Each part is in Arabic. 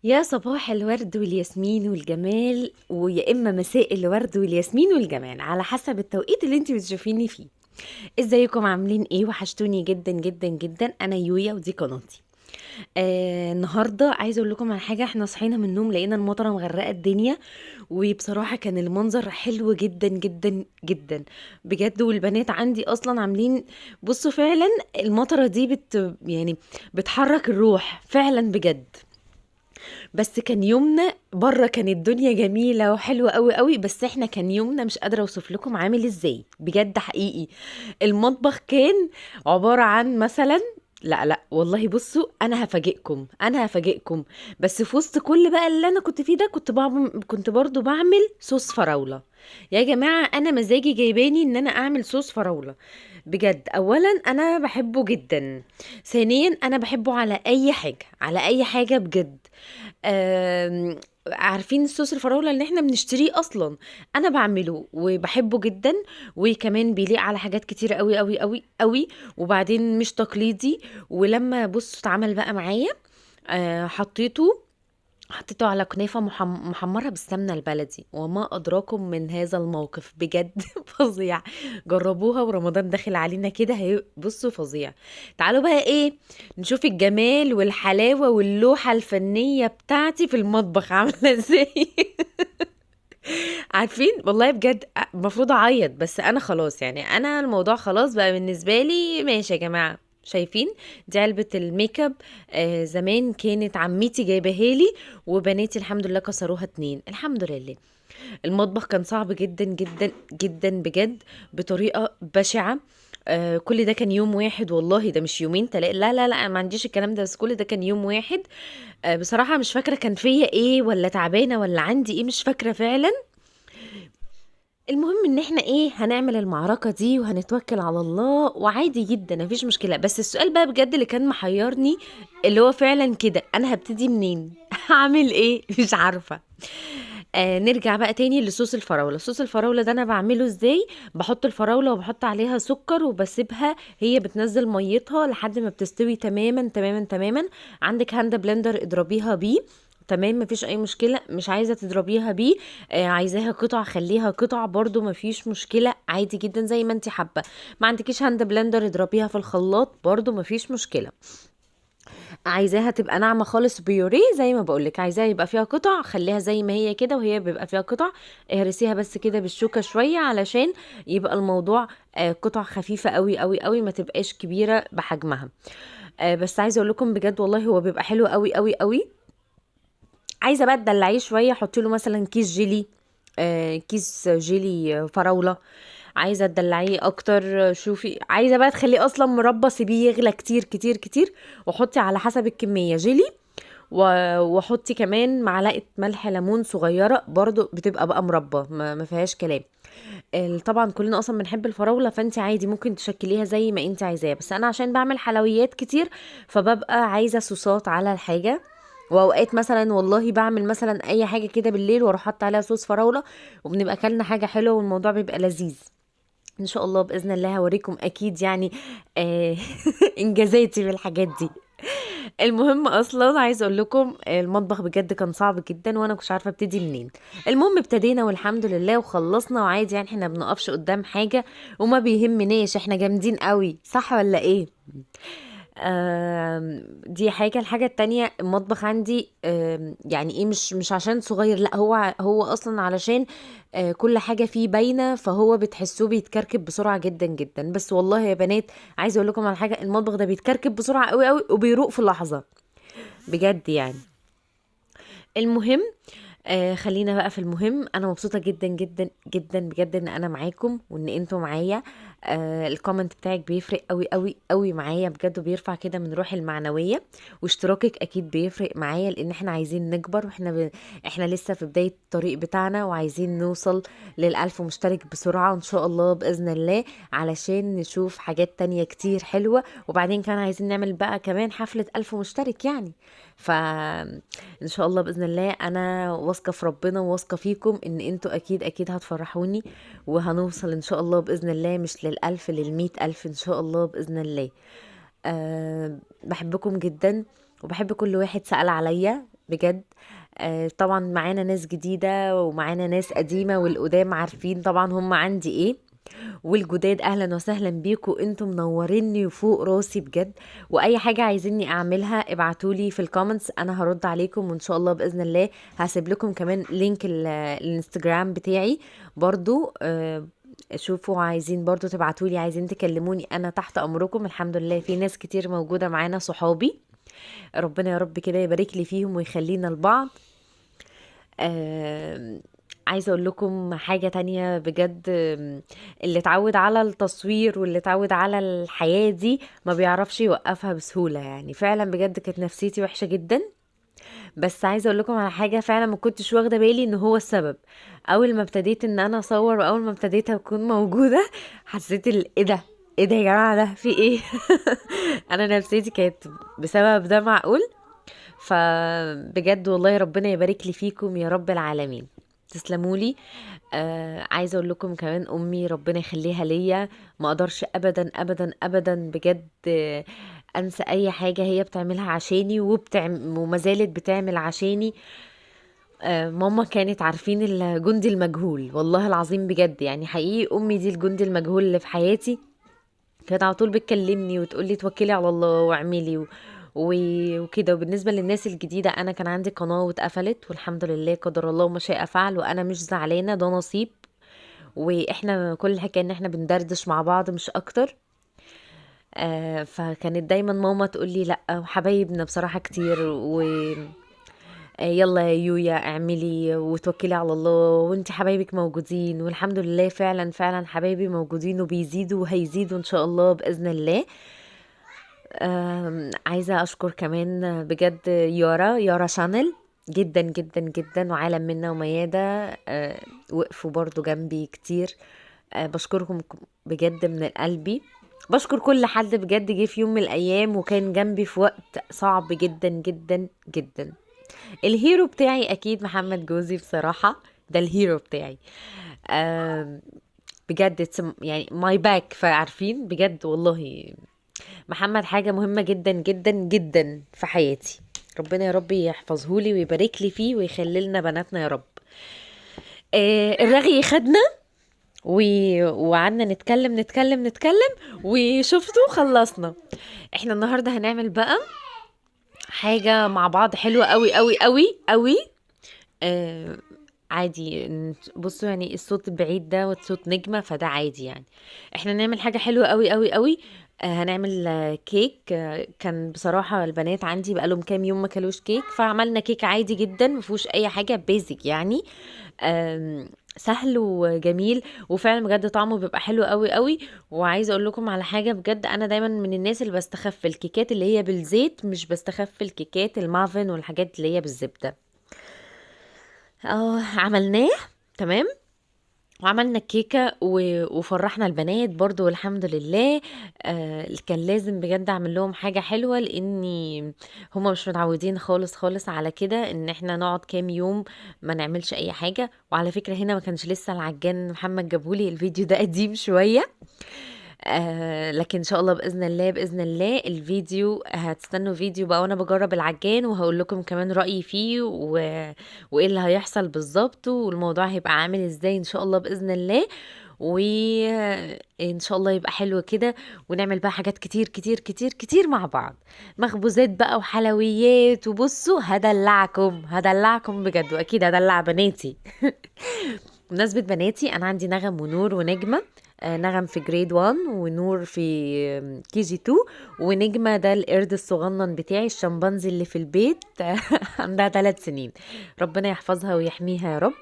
يا صباح الورد والياسمين والجمال، ويا اما مساء الورد والياسمين والجمال على حسب التوقيت اللي انت بتشوفيني فيه. ازيكم؟ عاملين ايه؟ وحشتوني جدا جدا جدا. انا يويا ودي قناتي. النهارده عايزه اقول لكم على حاجه. احنا صحينا من النوم لقينا المطره مغرقه الدنيا، وبصراحه كان المنظر حلو جدا جدا جدا بجد. والبنات عندي اصلا عاملين، بصوا فعلا المطره دي يعني بتحرك الروح فعلا بجد. بس كان يومنا بره، كانت الدنيا جميلة وحلوة قوي قوي، بس احنا كان يومنا مش قادرة اوصف لكم عامل ازاي بجد حقيقي. المطبخ كان عبارة عن مثلا، لا لا والله بصوا، انا هفاجئكم. بس في وسط كل بقى اللي انا كنت فيه ده، كنت برضو بعمل صوص فراولة. يا جماعة انا مزاجي جايباني ان انا اعمل صوص فراولة بجد. اولا انا بحبه جدا، ثانيا انا بحبه على اي حاجة، على اي حاجة بجد. آم، عارفين الصوص الفراولة اللي احنا بنشتريه اصلا؟ انا بعمله وبحبه جدا، وكمان بيليق على حاجات كتيرة قوي قوي قوي قوي. وبعدين مش تقليدي. ولما بص اتعمل بقى معايا، حطيته على كنافة محمرة بالسمنة البلدي، وما أدراكم من هذا الموقف بجد فظيع. جربوها ورمضان داخل علينا كده، هي بصوا فظيع. تعالوا بقى ايه، نشوف الجمال والحلاوة واللوحة الفنية بتاعتي في المطبخ عاملة ازاي. عارفين والله بجد المفروض اعيط، بس انا خلاص يعني، انا الموضوع خلاص بقى بالنسبه لي ماشي يا جماعه. شايفين؟ دي علبة الميك اب. زمان كانت عمتي جايباها لي، وبناتي الحمد لله كسروها اتنين الحمد لله. المطبخ كان صعب جدا جدا جدا بجد، بطريقة بشعة. كل ده كان يوم واحد والله، ده مش يومين تلاقي، لا لا لا أنا ما عنديش الكلام ده، بس كل ده كان يوم واحد. بصراحة مش فاكرة كان فيا ايه، ولا تعبانة، ولا عندي ايه، مش فاكرة فعلا. المهم ان احنا ايه، هنعمل المعركة دي وهنتوكل على الله وعادي جدا مفيش مشكلة. بس السؤال بقى بجد اللي كان محيرني، اللي هو فعلا كده انا هبتدي منين؟ هعمل ايه؟ مش عارفة. نرجع بقى تاني لصوص الفراولة. صوص الفراولة ده انا بعمله ازاي؟ بحط الفراولة وبحط عليها سكر وبسيبها هي بتنزل ميتها لحد ما بتستوي تماما تماما تماما. عندك هاند بلندر اضربيها بيه، تمام مفيش اي مشكله. مش عايزه تضربيها بيه، عايزاها قطع خليها قطع برضو مفيش مشكله، عادي جدا زي ما انت حابه. ما عندكيش هاند بلندر اضربيها في الخلاط برضو مفيش مشكله. عايزاها تبقى ناعمه خالص بيوريه زي ما بقولك، عايزاها يبقى فيها قطع خليها زي ما هي كده، وهي بيبقى فيها قطع اهرسيها بس كده بالشوكه شويه علشان يبقى الموضوع قطع خفيفه قوي قوي قوي، ما تبقاش كبيره بحجمها. بس عايزه اقول لكم بجد والله هو بيبقى حلو قوي قوي قوي. عايزه بقى تدلعيه شويه، حطي له مثلا كيس جيلي، كيس جيلي فراوله. عايزه تدلعيه اكتر، شوفي عايزه بقى تخليه اصلا مربى، سيبيه يغلى كتير كتير كتير، وحطي على حسب الكميه جيلي. وحطي كمان معلقه ملح ليمون صغيره برضو، بتبقى بقى مربى ما فيهاش كلام. طبعا كلنا اصلا بنحب الفراوله، فانت عادي ممكن تشكليها زي ما انت عايزاه، بس انا عشان بعمل حلويات كتير فببقى عايزه صوصات على الحاجه. واوقات مثلا والله بعمل مثلا اي حاجه كده بالليل واروح حاطه عليها صوص فراوله، وبنبقى اكلنا حاجه حلوه والموضوع بيبقى لذيذ. ان شاء الله باذن الله هوريكم اكيد يعني آه، انجازاتي في الحاجات دي. المهم اصلا عايزه اقول لكم المطبخ بجد كان صعب جدا، وانا مش عارفه ابتدي منين. المهم ابتدينا والحمد لله وخلصنا، وعادي يعني احنا بنقفش قدام حاجه وما بيهمناش، احنا جامدين قوي صح ولا ايه؟ دي حاجة. الحاجة التانية، المطبخ عندي يعني ايه، مش عشان صغير، لا هو اصلا علشان كل حاجة فيه باينة، فهو بتحسوه بيتكركب بسرعة جدا جدا. بس والله يا بنات عايزة اقول لكم على حاجة، المطبخ ده بيتكركب بسرعة قوي قوي وبيروق في لحظة بجد يعني. المهم، خلينا بقى في المهم. انا مبسوطه جدا جدا جدا بجد ان انا معاكم وان انتوا معايا. الكومنت بتاعك بيفرق قوي قوي قوي معايا بجد، وبيرفع كده من روحي المعنويه. واشتراكك اكيد بيفرق معايا، لان احنا عايزين نكبر، احنا لسه في بدايه الطريق بتاعنا، وعايزين نوصل للألف مشترك بسرعه ان شاء الله باذن الله، علشان نشوف حاجات تانية كتير حلوه. وبعدين كان عايزين نعمل بقى كمان حفله 1000 مشترك يعني. ف ان شاء الله باذن الله، انا واثقه في ربنا وواثقه فيكم ان انتوا اكيد اكيد هتفرحوني، وهنوصل ان شاء الله باذن الله مش للالف، لل100,000 ان شاء الله باذن الله. بحبكم جدا، وبحب كل واحد سأل عليا. بجد. طبعا معانا ناس جديدة ومعانا ناس قديمة، والقدام عارفين طبعا هم عندي ايه، والجداد اهلا وسهلا بيكم، انتم منوريني وفوق راسي بجد. واي حاجة عايزيني اعملها ابعتولي في الكومنتس، انا هرد عليكم وان شاء الله باذن الله. هسيب لكم كمان لينك الانستجرام بتاعي برضو. شوفوا عايزين برضو تبعتولي، عايزين تكلموني، انا تحت امركم. الحمد لله في ناس كتير موجودة معانا صحابي، ربنا يا رب كده يبارك لي فيهم ويخلينا لبعض. آه عايزة اقول لكم حاجة تانية بجد. اللي اتعود على التصوير واللي اتعود على الحياة دي ما بيعرفش يوقفها بسهولة، يعني فعلا بجد كانت نفسيتي وحشة جدا. بس عايزة اقول لكم على حاجة فعلا ما كنتش واخدة بالي ان هو السبب. اول ما ابتديت ان انا اصور واول ما ابتديت اكون موجودة حسيت ايه ده، ايه ده يا جماعة، ده في ايه؟ انا نفسيتي كانت بسبب ده، معقول؟ فبجد والله ربنا يبارك لي فيكم يا رب العالمين، تسلمولي. عايزه اقول لكم كمان امي ربنا يخليها ليا، ما اقدرش ابدا ابدا ابدا بجد انسى اي حاجه هي بتعملها عشاني وما زالت بتعمل عشاني. ماما كانت عارفين الجندي المجهول، والله العظيم بجد، يعني حقيقي امي دي الجندي المجهول اللي في حياتي. كانت على طول بتكلمني وتقولي توكلي على الله واعملي وكده. وبالنسبة للناس الجديدة، أنا كان عندي قناة واتقفلت، والحمد لله قدر الله وما شاء فعل، وأنا مش زعلانة، ده نصيب. وإحنا كل الحكاية إن إحنا بندردش مع بعض مش أكتر. فكانت دايما ماما تقولي لأ، وحبايبنا بصراحة كتير يلا يا يويا اعملي وتوكلي على الله، وانتي حبايبك موجودين، والحمد لله فعلا فعلا حبايبي موجودين وبيزيدوا وهيزيدوا ان شاء الله بإذن الله. عايزة أشكر كمان بجد يارا شانل، جدا جدا جدا، وعالم منا وميادة وقفوا برضو جنبي كتير. بشكركم بجد من قلبي. بشكر كل حد بجد جه في يوم من الأيام وكان جنبي في وقت صعب جدا جدا جدا. الهيرو بتاعي أكيد محمد جوزي بصراحة، ده الهيرو بتاعي. آم، بجد يعني ماي باك، فعارفين بجد والله محمد حاجة مهمة جدا جدا جدا في حياتي. ربنا يا رب يحفظهولي ويبارك لي فيه ويخلي لنا بناتنا يا رب. الرغي خدنا وقعدنا نتكلم نتكلم نتكلم، وشفتوا خلصنا. احنا النهاردة هنعمل بقى حاجة مع بعض حلوة قوي قوي قوي قوي. عادي، بصوا يعني الصوت البعيد ده وصوت نجمة، فده عادي يعني. احنا نعمل حاجة حلوة قوي قوي قوي. هنعمل كيك. كان بصراحة البنات عندي بقالهم كام يوم ما كلوش كيك، فعملنا كيك عادي جدا مفيهوش اي حاجة، بيزك يعني. سهل وجميل، وفعلا بجد طعمه بيبقى حلو قوي قوي. وعايزه اقول لكم على حاجه بجد، انا دايما من الناس اللي بستخف الكيكات اللي هي بالزيت، مش بستخف الكيكات المافن والحاجات اللي هي بالزبده. عملناه تمام، وعملنا الكيكة وفرحنا البنات برضو والحمد لله. كان لازم بجد اعمل لهم حاجة حلوة، لاني هما مش متعودين خالص خالص على كده، ان احنا نقعد كام يوم ما نعملش اي حاجة. وعلى فكرة هنا ما كانش لسه العجان محمد جابولي، الفيديو ده قديم شوية. لكن ان شاء الله باذن الله باذن الله الفيديو هتستنوا فيديو بقى وانا بجرب العجان، وهقول لكم كمان رايي فيه وايه اللي هيحصل بالظبط، والموضوع هيبقى عامل ازاي ان شاء الله باذن الله. وان شاء الله يبقى حلو كده، ونعمل بقى حاجات كتير كتير كتير كتير مع بعض، مخبوزات بقى وحلويات. وبصوا هدلعكم هدلعكم بجد، واكيد هدلع بناتي. بمناسبة بناتي، أنا عندي نغم ونور ونجمة. نغم في جريد 1 ونور في كي جي 2، ونجمة ده القرد الصغنن بتاعي الشمبانزي اللي في البيت. عندها 3 سنين، ربنا يحفظها ويحميها يا رب.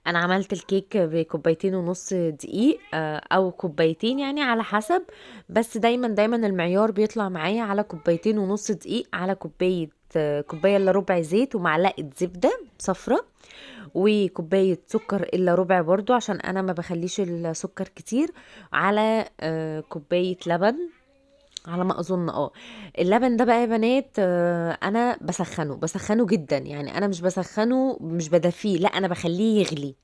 انا عملت الكيك بكوبايتين ونص دقيق او كوبايتين يعني على حسب، بس دايما دايما المعيار بيطلع معايا على كوبايتين ونص دقيق على كوباية الا ربع زيت ومعلقة زبدة صفرة، وكوباية سكر الا ربع برضو عشان انا ما بخليش السكر كتير، على كوباية لبن على ما اظن. اللبن ده بقى يا بنات انا بسخنه جدا، يعني انا مش بسخنه مش بدفيه، لا انا بخليه يغلي.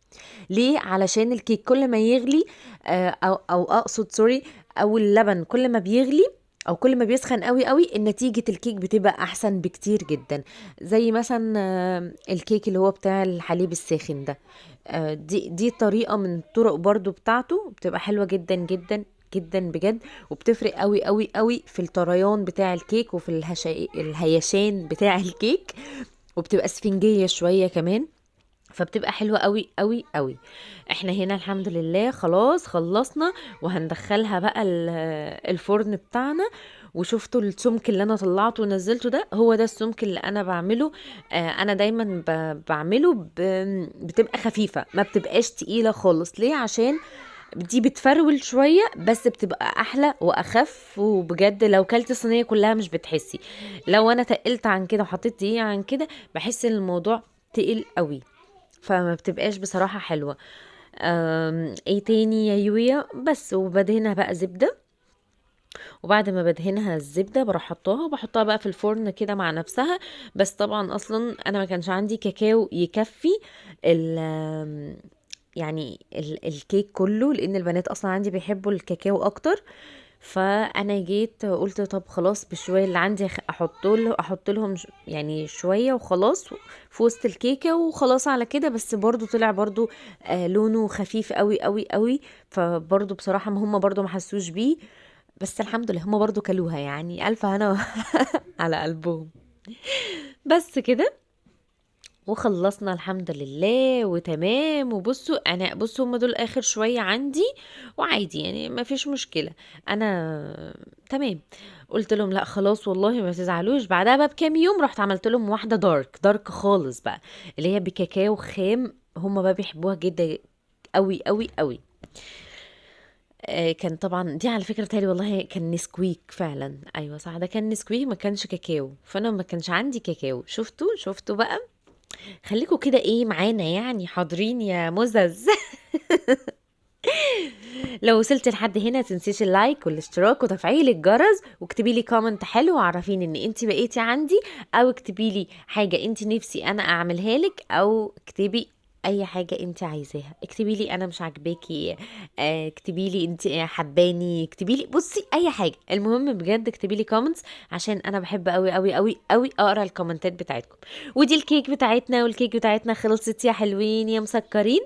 ليه؟ علشان الكيك كل ما يغلي او اقصد سوري، او اللبن كل ما بيغلي او كل ما بيسخن قوي قوي نتيجة الكيك بتبقى احسن بكتير جدا. زي مثلا الكيك اللي هو بتاع الحليب الساخن ده، دي طريقة من الطرق برضو بتاعته، بتبقى حلوة جدا جدا جدا بجد، وبتفرق قوي قوي قوي في الطريان بتاع الكيك وفي الهيشان بتاع الكيك، وبتبقى اسفنجية شوية كمان، فبتبقى حلوة قوي قوي قوي. احنا هنا الحمد لله خلاص خلصنا، وهندخلها بقى الفرن بتاعنا. وشفتوا السمك اللي انا طلعته ونزلته ده، هو ده السمك اللي انا بعمله. انا دايما بعمله بتبقى خفيفة، ما بتبقاش تقيلة خالص. ليه؟ عشان دي بتفرول شوية بس بتبقى احلى واخف، وبجد لو كلت الصينية كلها مش بتحسي. لو انا تقلت عن كده وحطيت دقيقة عن كده بحس ان الموضوع تقيل قوي، فما بتبقاش بصراحة حلوة. ايه تاني يا يويا؟ بس وبدهنها بقى زبدة، وبعد ما بدهنها الزبدة بروح حطاها وبحطها بقى في الفرن كده مع نفسها. بس طبعا اصلا انا ما كانش عندي كاكاو يكفي ال آم، يعني الكيك كله، لان البنات اصلا عندي بيحبوا الكاكاو اكتر. فانا جيت قلت طب خلاص بشويه اللي عندي احط لهم يعني شويه وخلاص في وسط الكيكه وخلاص على كده. بس برضو طلع برضو لونه خفيف قوي قوي قوي، فبرضو بصراحه ما هم برضو ما حسوش بيه. بس الحمد لله هم برضو كلوها، يعني الف هنا على قلبهم. بس كده وخلصنا الحمد لله وتمام. بصوا هم دول اخر شوية عندي، وعادي يعني ما فيش مشكلة، انا تمام. قلت لهم لا خلاص والله ما تزعلوش. بعدها بقى بكام يوم رحت عملت لهم واحدة دارك دارك خالص بقى، اللي هي بكاكاو خام، هم بقى بيحبوها جدا قوي قوي قوي. كان طبعا دي على فكرة تالي والله كان نسكويك فعلا، ايوه صح ده كان نسكويك ما كانش كاكاو، فانا ما كانش عندي كاكاو. شفتوا بقى؟ خليكوا كده ايه معانا يعني حاضرين يا مزز. لو وصلت لحد هنا تنسيش اللايك والاشتراك وتفعيل الجرس، واكتبي لي كومنت حلو وعرفيني ان انت بقيتي عندي، او اكتبي لي حاجة انت نفسي انا اعملها لك، او اكتبي اي حاجة انت عايزاها. اكتبي لي انا مش عاجباكي، اكتبي لي انت حباني، اكتبي لي بصي اي حاجة، المهم بجد اكتبي لي كومنتس عشان انا بحب قوي قوي قوي قوي اقرا الكومنتات بتاعتكم. ودي الكيك بتاعتنا، والكيك بتاعتنا خلصت يا حلوين يا مسكرين.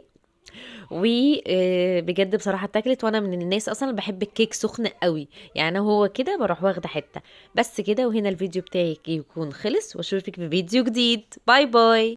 وبجد بصراحة اتاكلت، وانا من الناس اصلا اللي بحب الكيك سخن قوي، يعني أنا هو كده بروح واخدة حتة. بس كده، وهنا الفيديو بتاعي يكون خلص، واشوفك في فيديو جديد. باي باي.